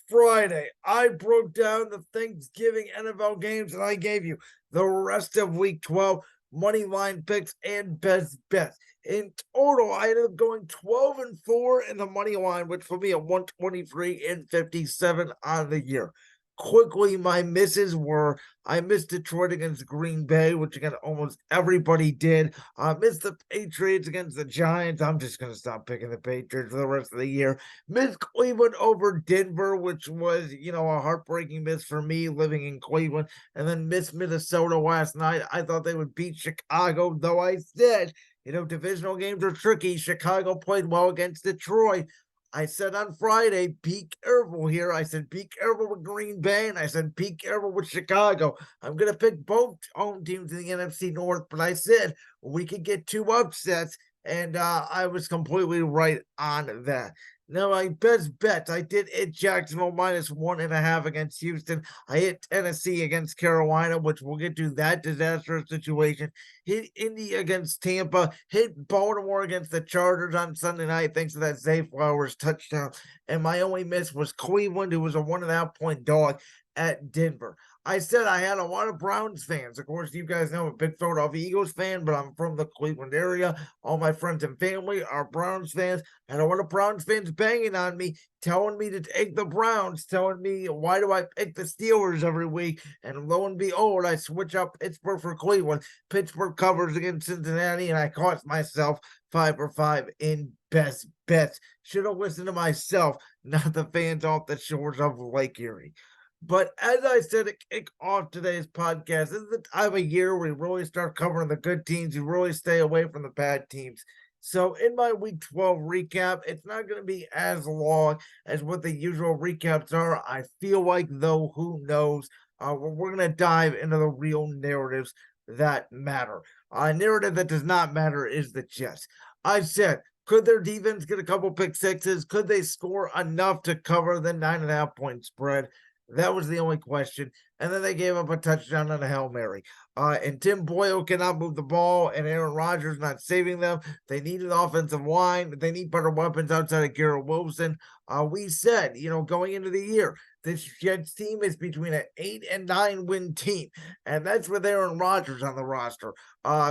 Friday, I broke down the Thanksgiving NFL games and I gave you the rest of week 12 money line picks and best bets. In total, I ended up going 12-4 in the money line, which for me at 123 and 57 on the year. Quickly, my misses were I missed Detroit against Green Bay, which again almost everybody did. I missed the Patriots against the Giants. I'm just gonna stop picking the Patriots for the rest of the year. Missed Cleveland over Denver, which was, a heartbreaking miss for me living in Cleveland, and then missed Minnesota last night. I thought they would beat Chicago, though I said, divisional games are tricky. Chicago played well against Detroit. I said on Friday, be careful here. I said, be careful with Green Bay, and I said, be careful with Chicago. I'm going to pick both home teams in the NFC North, but I said we could get two upsets, and I was completely right on that. Now, my best bets, I did hit Jacksonville -1.5 against Houston. I hit Tennessee against Carolina, which we'll get to that disastrous situation. Hit Indy against Tampa. Hit Baltimore against the Chargers on Sunday night, thanks to that Zay Flowers touchdown. And my only miss was Cleveland, who was a 1.5 point dog at Denver. I said I had a lot of Browns fans. Of course, you guys know I'm a big Philadelphia Eagles fan, but I'm from the Cleveland area. All my friends and family are Browns fans. And a lot of Browns fans banging on me, telling me to take the Browns, telling me, why do I pick the Steelers every week? And lo and behold, I switch up Pittsburgh for Cleveland. Pittsburgh covers against Cincinnati, and I cost myself 5 for 5 in best bets. Should have listened to myself, not the fans off the shores of Lake Erie. But as I said to kick off today's podcast, this is the time of year where we really start covering the good teams. You really stay away from the bad teams. So in my week 12 recap, it's not going to be as long as what the usual recaps are. I feel like, though, who knows? We're going to dive into the real narratives that matter. A narrative that does not matter is the Jets. I said, could their defense get a couple pick sixes? Could they score enough to cover the 9.5 point spread? That was the only question. And then they gave up a touchdown on a Hail Mary. And Tim Boyle cannot move the ball, and Aaron Rodgers not saving them. They need an offensive line. They need better weapons outside of Garrett Wilson. We said, going into the year, this Jets team is between an 8 and 9 win team, and that's with Aaron Rodgers on the roster.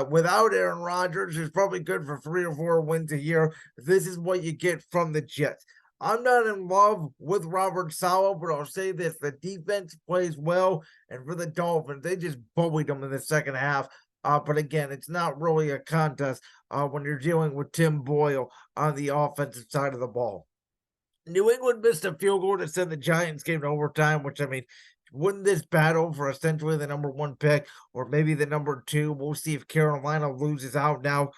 Without Aaron Rodgers, who's probably good for 3 or 4 wins a year, this is what you get from the Jets. I'm not in love with Robert Saleh, but I'll say this: the defense plays well, and for the Dolphins, they just bullied them in the second half. But again, it's not really a contest when you're dealing with Tim Boyle on the offensive side of the ball. New England missed a field goal to send the Giants game to overtime, which, I mean, wouldn't this battle for essentially the number one pick or maybe the number two? We'll see if Carolina loses out now.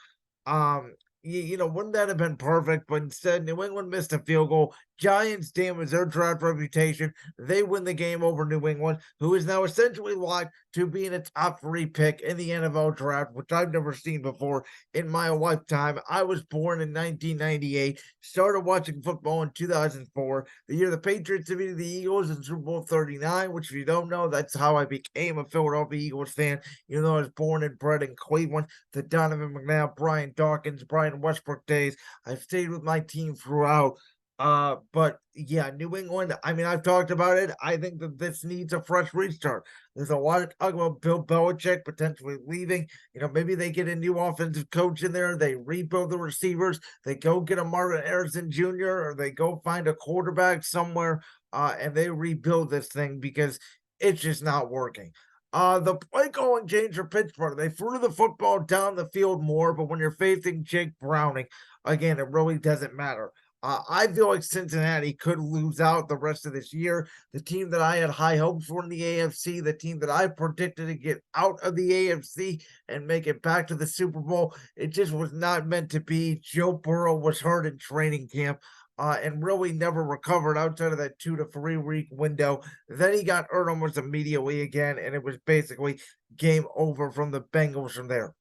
Um, wouldn't that have been perfect? But instead, New England missed a field goal. Giants damage their draft reputation. They win the game over New England, who is now essentially locked to being a top 3 pick in the NFL draft, which I've never seen before in my lifetime. I was born in 1998, started watching football in 2004, the year the Patriots defeated the Eagles in Super Bowl 39, which, if you don't know, that's how I became a Philadelphia Eagles fan, even though I was born and bred in Cleveland. The Donovan McNabb, Brian Dawkins, Brian Westbrook days. I've stayed with my team throughout. But yeah, New England, I mean, I've talked about it. I think that this needs a fresh restart. There's a lot of talk about Bill Belichick potentially leaving. Maybe they get a new offensive coach in there. They rebuild the receivers. They go get a Marvin Harrison Jr., or they go find a quarterback somewhere, and they rebuild this thing because it's just not working. The play calling changed for Pittsburgh. They threw the football down the field more, but when you're facing Jake Browning, again, it really doesn't matter. I feel like Cincinnati could lose out the rest of this year. The team that I had high hopes for in the AFC, the team that I predicted to get out of the AFC and make it back to the Super Bowl, it just was not meant to be. Joe Burrow was hurt in training camp. And really never recovered outside of that 2 to 3 week window. Then he got hurt almost immediately again, and it was basically game over from the Bengals from there.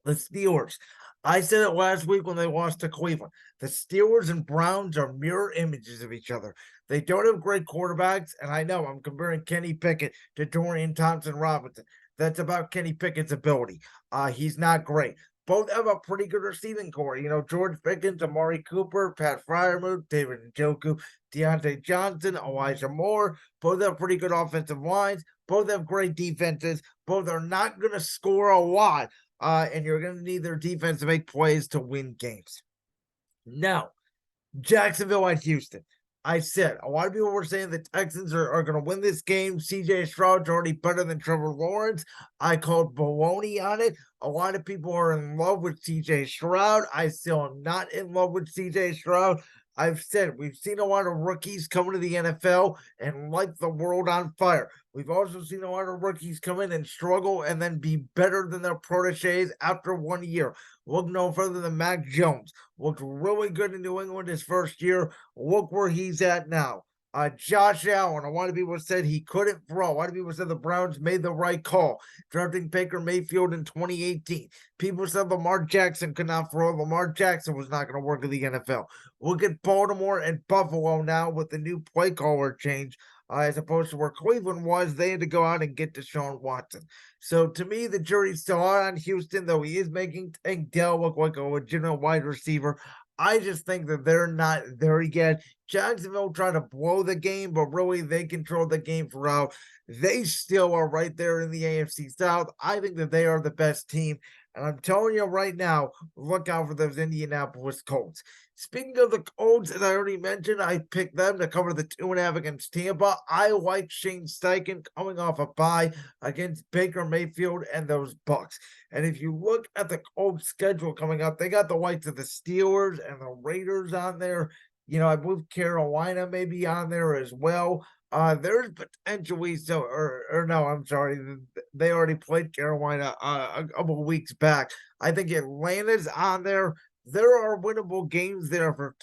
The Steelers. I said it last week when they lost to Cleveland. The Steelers and Browns are mirror images of each other. They don't have great quarterbacks, and I know I'm comparing Kenny Pickett to Dorian Thompson-Robinson. That's about Kenny Pickett's ability. He's not great. Both have a pretty good receiving core. George Pickens, Amari Cooper, Pat Fryermuth, David Njoku, Deontay Johnson, Elijah Moore. Both have pretty good offensive lines. Both have great defenses. Both are not going to score a lot, and you're going to need their defense to make plays to win games. Now, Jacksonville at Houston. I said a lot of people were saying the Texans are going to win this game. CJ Stroud's already better than Trevor Lawrence. I called baloney on it. A lot of people are in love with CJ Stroud. I still am not in love with CJ Stroud. I've said we've seen a lot of rookies coming to the NFL and light the world on fire. We've also seen a lot of rookies come in and struggle and then be better than their proteges after 1 year. Look no further than Mac Jones. Looked really good in New England his first year. Look where he's at now. Josh Allen, a lot of people said he couldn't throw. A lot of people said the Browns made the right call, drafting Baker Mayfield in 2018. People said Lamar Jackson could not throw. Lamar Jackson was not going to work in the NFL. Look at Baltimore and Buffalo now with the new play caller change. As opposed to where Cleveland was, they had to go out and get Deshaun Watson. So to me, the jury's still out on Houston, though he is making Tank Dell look like a legitimate wide receiver. I just think that they're not there yet. Jacksonville tried to blow the game, but really they controlled the game throughout. They still are right there in the AFC South. I think that they are the best team. And I'm telling you right now, look out for those Indianapolis Colts. Speaking of the Colts, as I already mentioned, I picked them to cover the 2.5 against Tampa. I like Shane Steichen coming off a bye against Baker Mayfield and those Bucks. And if you look at the Colts schedule coming up, they got the likes of the Steelers and the Raiders on there. I believe Carolina may be on there as well. There's potentially no, I'm sorry. They already played Carolina a couple of weeks back. I think Atlanta's on there. There are winnable games there for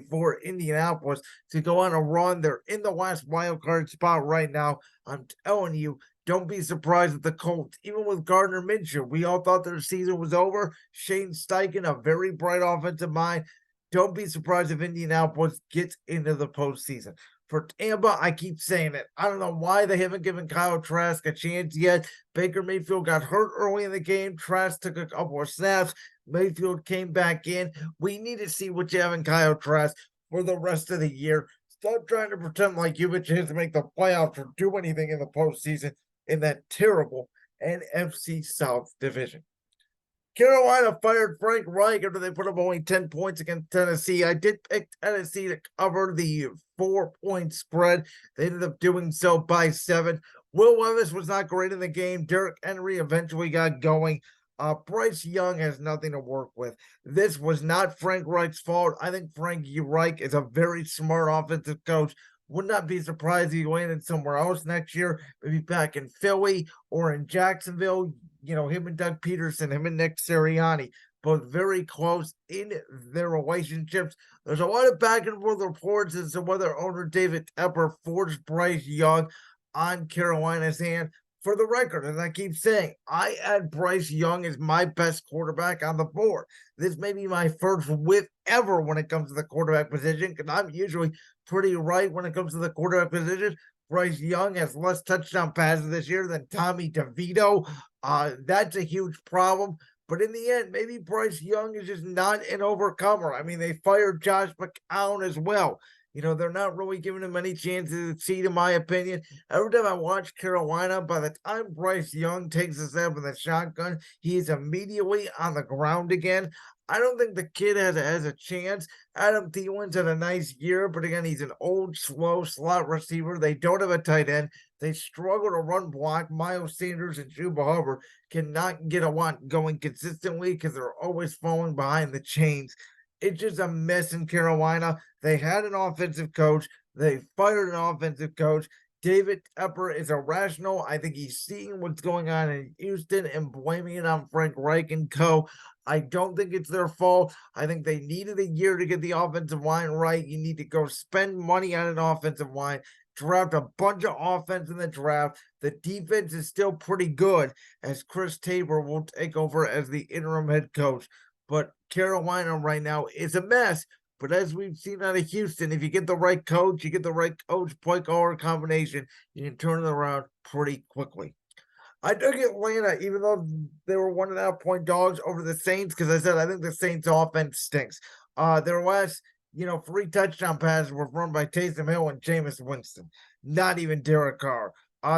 for Indianapolis to go on a run. They're in the last wild card spot right now. I'm telling you, don't be surprised at the Colts. Even with Gardner Minshew, we all thought their season was over. Shane Steichen, a very bright offensive mind. Don't be surprised if Indianapolis gets into the postseason. For Tampa, I keep saying it. I don't know why they haven't given Kyle Trask a chance yet. Baker Mayfield got hurt early in the game. Trask took a couple of snaps. Mayfield came back in. We need to see what you have in Kyle Trask for the rest of the year. Stop trying to pretend like you have a chance to make the playoffs or do anything in the postseason in that terrible NFC South division. Carolina fired Frank Reich after they put up only 10 points against Tennessee. I did pick Tennessee to cover the 4-point spread. They ended up doing so by 7. Will Levis was not great in the game. Derrick Henry eventually got going. Bryce Young has nothing to work with. This was not Frank Reich's fault. I think Frank Reich is a very smart offensive coach. Would not be surprised if he landed somewhere else next year, maybe back in Philly or in Jacksonville. Him and Doug Peterson, him and Nick Sirianni, both very close in their relationships. There's a lot of back and forth reports as to whether owner David Tepper forced Bryce Young on Carolina's hand. For the record, as I keep saying, I had Bryce Young as my best quarterback on the board. This may be my first whiff ever when it comes to the quarterback position, because I'm usually pretty right when it comes to the quarterback position. Bryce Young has less touchdown passes this year than Tommy DeVito. That's a huge problem. But in the end, maybe Bryce Young is just not an overcomer. I mean, they fired Josh McCown as well. They're not really giving him any chances to succeed, in my opinion. Every time I watch Carolina, by the time Bryce Young takes a step in the shotgun, he is immediately on the ground again. I don't think the kid has a chance. Adam Thielen's had a nice year, but again, he's an old, slow slot receiver. They don't have a tight end. They struggle to run block. Miles Sanders and Chuba Hubbard cannot get a lot going consistently because they're always falling behind the chains. It's just a mess in Carolina. They had an offensive coach. They fired an offensive coach. David Tepper is irrational. I think he's seeing what's going on in Houston and blaming it on Frank Reich and co. I don't think it's their fault. I think they needed a year to get the offensive line right. You need to go spend money on an offensive line, draft a bunch of offense in the draft. The defense is still pretty good as Chris Tabor will take over as the interim head coach. But Carolina right now is a mess. But as we've seen out of Houston, if you get the right coach, play caller combination, you can turn it around pretty quickly. I took Atlanta, even though they were 1.5 point dogs over the Saints, because I said I think the Saints offense stinks. Their last 3 touchdown passes were run by Taysom Hill and Jameis Winston, not even Derek Carr.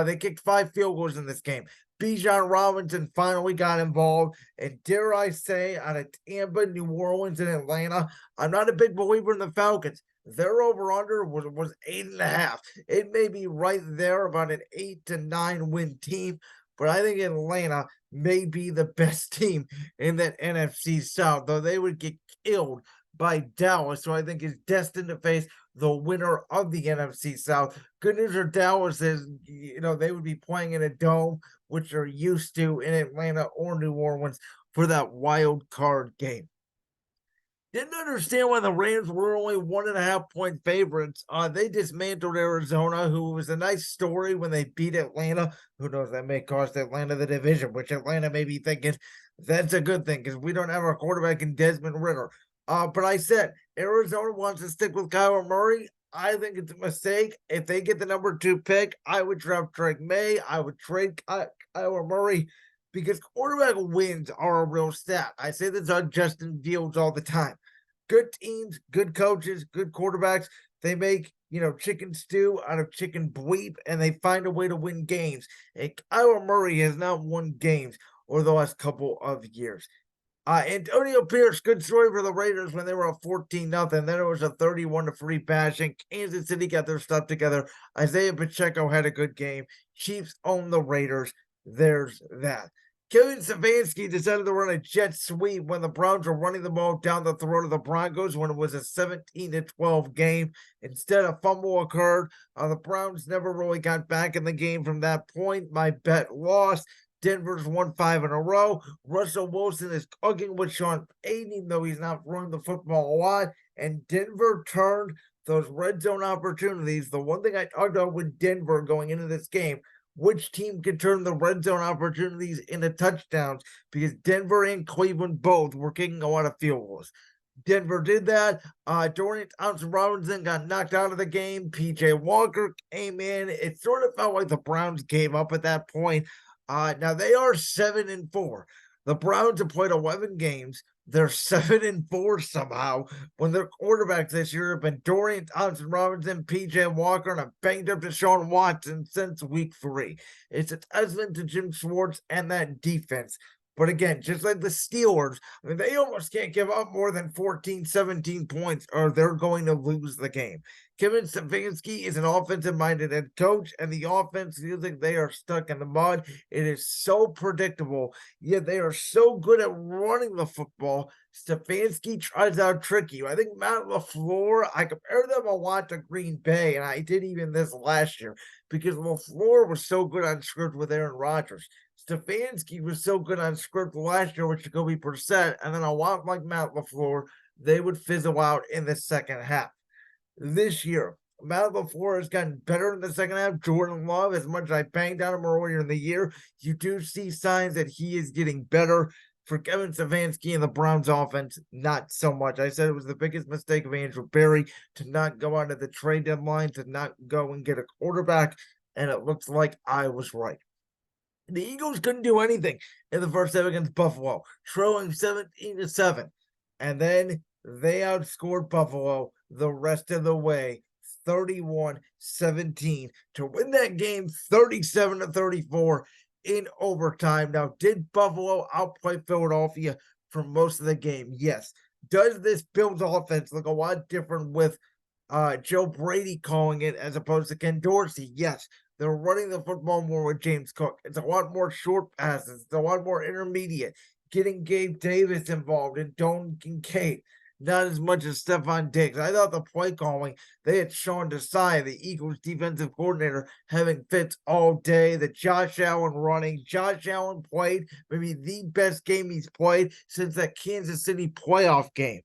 They kicked 5 field goals in this game. Bijan Robinson finally got involved, and dare I say, out of Tampa, New Orleans, and Atlanta, I'm not a big believer in the Falcons. Their over/under was 8.5. It may be right there, about an 8 to 9 win team, but I think Atlanta may be the best team in that NFC South, though they would get killed by Dallas, so I think is destined to face the winner of the NFC South. Good news for Dallas is, they would be playing in a dome, which they're used to in Atlanta or New Orleans for that wild card game. Didn't understand why the Rams were only 1.5 point favorites. They dismantled Arizona, who was a nice story when they beat Atlanta. Who knows, that may cost Atlanta the division, which Atlanta may be thinking that's a good thing because we don't have our quarterback in Desmond Ritter. But I said Arizona wants to stick with Kyler Murray. I think it's a mistake. If they get the number 2 pick, I would draft Drake May. I would trade Kyler Murray because quarterback wins are a real stat. I say this on Justin Fields all the time. Good teams, good coaches, good quarterbacks. They make, chicken stew out of chicken bleep, and they find a way to win games. And Kyler Murray has not won games over the last couple of years. Antonio Pierce, good story for the Raiders when they were up 14-0. Then it was a 31-3 bashing. Kansas City got their stuff together. Isaiah Pacheco had a good game. Chiefs own the Raiders. There's that. Kevin Stefanski decided to run a jet sweep when the Browns were running the ball down the throat of the Broncos when it was a 17-12 game. Instead, a fumble occurred. The Browns never really got back in the game from that point. My bet lost. Denver's won 5 in a row. Russell Wilson is cooking with Sean Payton, even though he's not throwing the football a lot. And Denver turned those red zone opportunities. The one thing I talked about with Denver going into this game, which team can turn the red zone opportunities into touchdowns, because Denver and Cleveland both were kicking a lot of field goals. Denver did that. Dorian Thompson-Robinson got knocked out of the game. PJ Walker came in. It sort of felt like the Browns gave up at that point. Now they are 7-4. The Browns have played 11 games. They're 7-4 somehow when their quarterbacks this year have been Dorian Thompson-Robinson, PJ Walker, and a banged up Deshaun Watson since week 3. It's a testament to Jim Schwartz and that defense. But again, just like the Steelers, they almost can't give up more than 14, 17 points or they're going to lose the game. Kevin Stefanski is an offensive-minded head coach, and the offense feels like they are stuck in the mud. It is so predictable, yet they are so good at running the football. Stefanski tries out tricky. I think Matt LaFleur, I compare them a lot to Green Bay, and I did even this last year, because LaFleur was so good on script with Aaron Rodgers. Stefanski was so good on script last year with Jacoby Brissett, and then a lot like Matt LaFleur, they would fizzle out in the second half. This year, Matt LaFleur has gotten better in the second half. Jordan Love, as much as I banged on him earlier in the year, you do see signs that he is getting better. For Kevin Stefanski and the Browns offense, not so much. I said it was the biggest mistake of Andrew Berry to not go out at the trade deadline, to not go and get a quarterback, and it looks like I was right. The Eagles couldn't do anything in the first half against Buffalo, trailing 17-7. And then they outscored Buffalo the rest of the way, 31-17, to win that game 37-34 in overtime. Now, did Buffalo outplay Philadelphia for most of the game? Yes. Does this Bills offense look a lot different with Joe Brady calling it as opposed to Ken Dorsey? Yes. They're running the football more with James Cook. It's a lot more short passes. It's a lot more intermediate. Getting Gabe Davis involved and Dalton Kincaid. Not as much as Stephon Diggs. I thought the play calling, they had Sean Desai, the Eagles defensive coordinator, having fits all day. The Josh Allen running. Josh Allen played maybe the best game he's played since that Kansas City playoff game.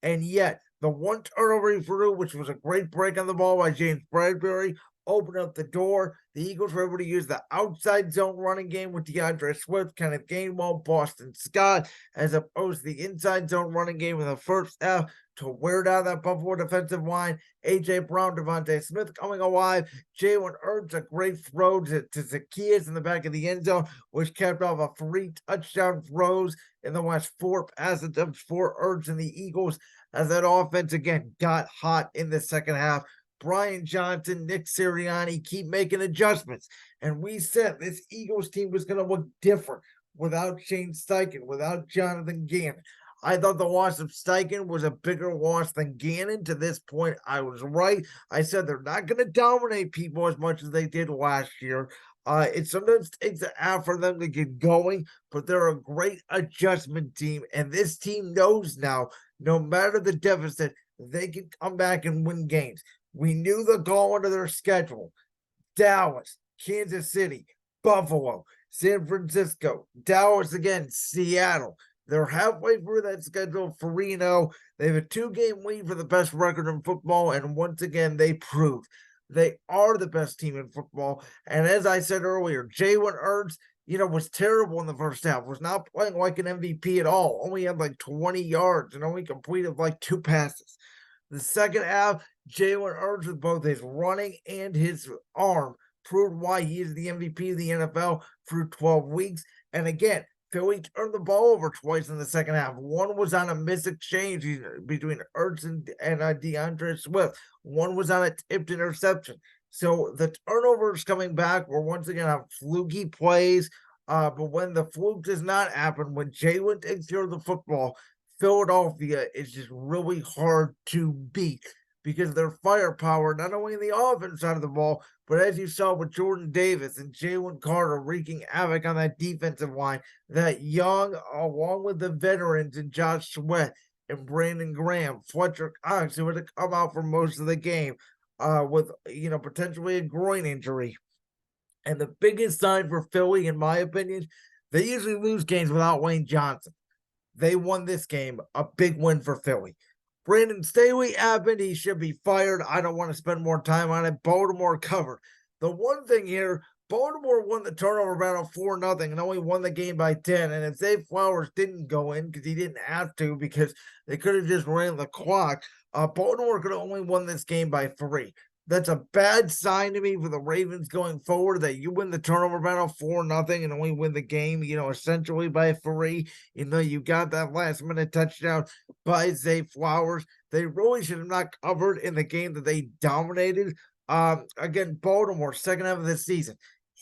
And yet, the one turnover he threw, which was a great break on the ball by James Bradbury, opened up the door. The Eagles were able to use the outside zone running game with DeAndre Swift, Kenneth Gainwell, Boston Scott, as opposed to the inside zone running game in the first half to wear down that Buffalo defensive line. A.J. Brown, Devontae Smith coming alive. Jalen Hurts, a great throw to Zacchaeus in the back of the end zone, which kept off a 3 touchdown throws in the last 4 pass attempts for Hurts and the Eagles, as that offense again got hot in the second half. Brian Johnson, Nick Sirianni keep making adjustments. And we said this Eagles team was going to look different without Shane Steichen, without Jonathan Gannon. I thought the loss of Steichen was a bigger loss than Gannon. To this point, I was right. I said they're not going to dominate people as much as they did last year. It sometimes takes an hour for them to get going, but they're a great adjustment team. And this team knows now, no matter the deficit, they can come back and win games. We knew the going to their schedule: Dallas, Kansas City, Buffalo, San Francisco, Dallas again, Seattle. They're halfway through that schedule for Reno. They have a 2-game lead for the best record in football, and once again, they proved they are the best team in football. And as I said earlier, Jalen Hurts, was terrible in the first half, was not playing like an MVP at all. Only had like 20 yards and only completed like 2 passes. The second half, Jalen Hurts with both his running and his arm proved why he is the MVP of the NFL through 12 weeks. And again, Philly turned the ball over twice in the second half. One was on a missed exchange between Hurts and DeAndre Swift. One was on a tipped interception. So the turnovers coming back were once again on fluky plays. But when the fluke does not happen, when Jalen takes care of the football, Philadelphia is just really hard to beat because their firepower, not only in the offense side of the ball, but as you saw with Jordan Davis and Jalen Carter wreaking havoc on that defensive line, that young, along with the veterans and Josh Sweat and Brandon Graham, Fletcher Cox, who had to come out for most of the game with, potentially a groin injury. And the biggest sign for Philly, in my opinion, they usually lose games without Wayne Johnson. They won this game, a big win for Philly. Brandon Staley happened. He should be fired. I don't want to spend more time on it. Baltimore covered. The one thing here, Baltimore won the turnover battle 4-0 and only won the game by 10. And if Zay Flowers didn't go in, because he didn't have to, because they could have just ran the clock, Baltimore could have only won this game by 3. That's a bad sign to me for the Ravens going forward, that you win the turnover battle 4-0 and only win the game, essentially by 3. You got that last minute touchdown by Zay Flowers. They really should have not covered in the game that they dominated. Again, Baltimore, second half of the season,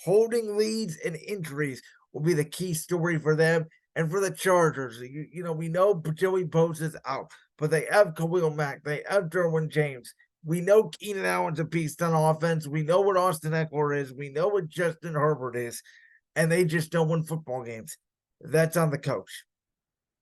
holding leads and injuries will be the key story for them. And for the Chargers, we know Joey Bosa is out, but they have Khalil Mack, they have Derwin James. We know Keenan Allen's a beast on offense. We know what Austin Eckler is. We know what Justin Herbert is. And they just don't win football games. That's on the coach.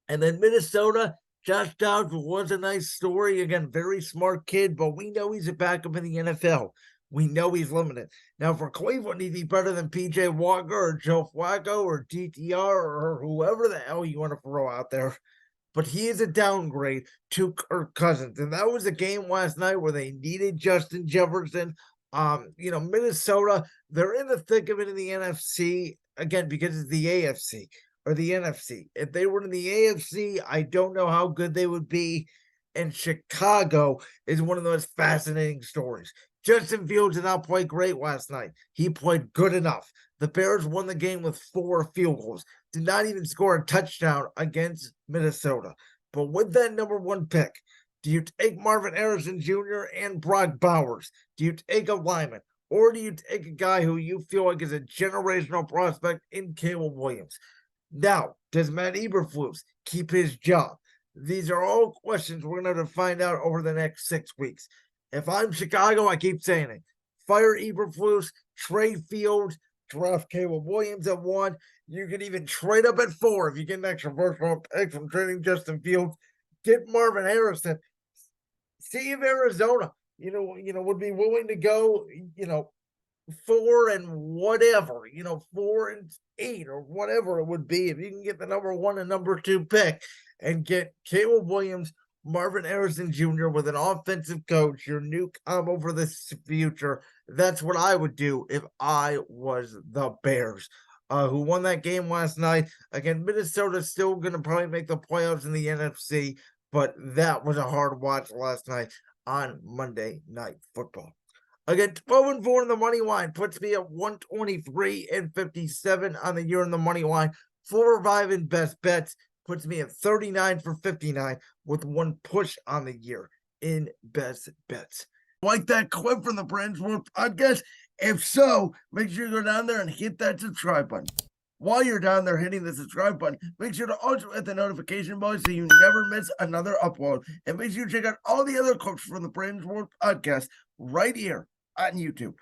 And then Minnesota, Josh Dobbs was a nice story. Again, very smart kid, but we know he's a backup in the NFL. We know he's limited. Now, for Cleveland, he'd be better than P.J. Walker or Joe Flacco or DTR or whoever the hell you want to throw out there. But he is a downgrade to Kirk Cousins. And that was a game last night where they needed Justin Jefferson. Minnesota, they're in the thick of it in the NFC, again, because it's the AFC or the NFC. If they were in the AFC, I don't know how good they would be. And Chicago is one of those fascinating stories. Justin Fields did not play great last night. He played good enough. The Bears won the game with 4 field goals. Did not even score a touchdown against Minnesota. But with that number 1 pick, do you take Marvin Harrison Jr. and Brock Bowers? Do you take a lineman? Or do you take a guy who you feel like is a generational prospect in Caleb Williams? Now, does Matt Eberflus keep his job? These are all questions we're going to find out over the next 6 weeks. If I'm Chicago, I keep saying it. Fire Eberflus, trade Fields, draft Caleb Williams at 1. You can even trade up at 4 if you get an extra first-round pick from trading Justin Fields. Get Marvin Harrison. See if Arizona, would be willing to go, 4 and whatever, 4 and 8 or whatever it would be if you can get the number 1 and number 2 pick and get Caleb Williams Marvin Harrison Jr. with an offensive coach, your new combo for the future. That's what I would do if I was the Bears, who won that game last night. Again, Minnesota's still going to probably make the playoffs in the NFC, but that was a hard watch last night on Monday Night Football. Again, 12-4 in the money line puts me at 123-57 on the year in the money line. 4-5 in best bets puts me at 39 for 59 with one push on the year in best bets. Like that clip from the Brand's World podcast? If so, make sure you go down there and hit that subscribe button. While you're down there hitting the subscribe button, make sure to also hit the notification bell so you never miss another upload. And make sure you check out all the other clips from the Brand's World podcast right here on YouTube.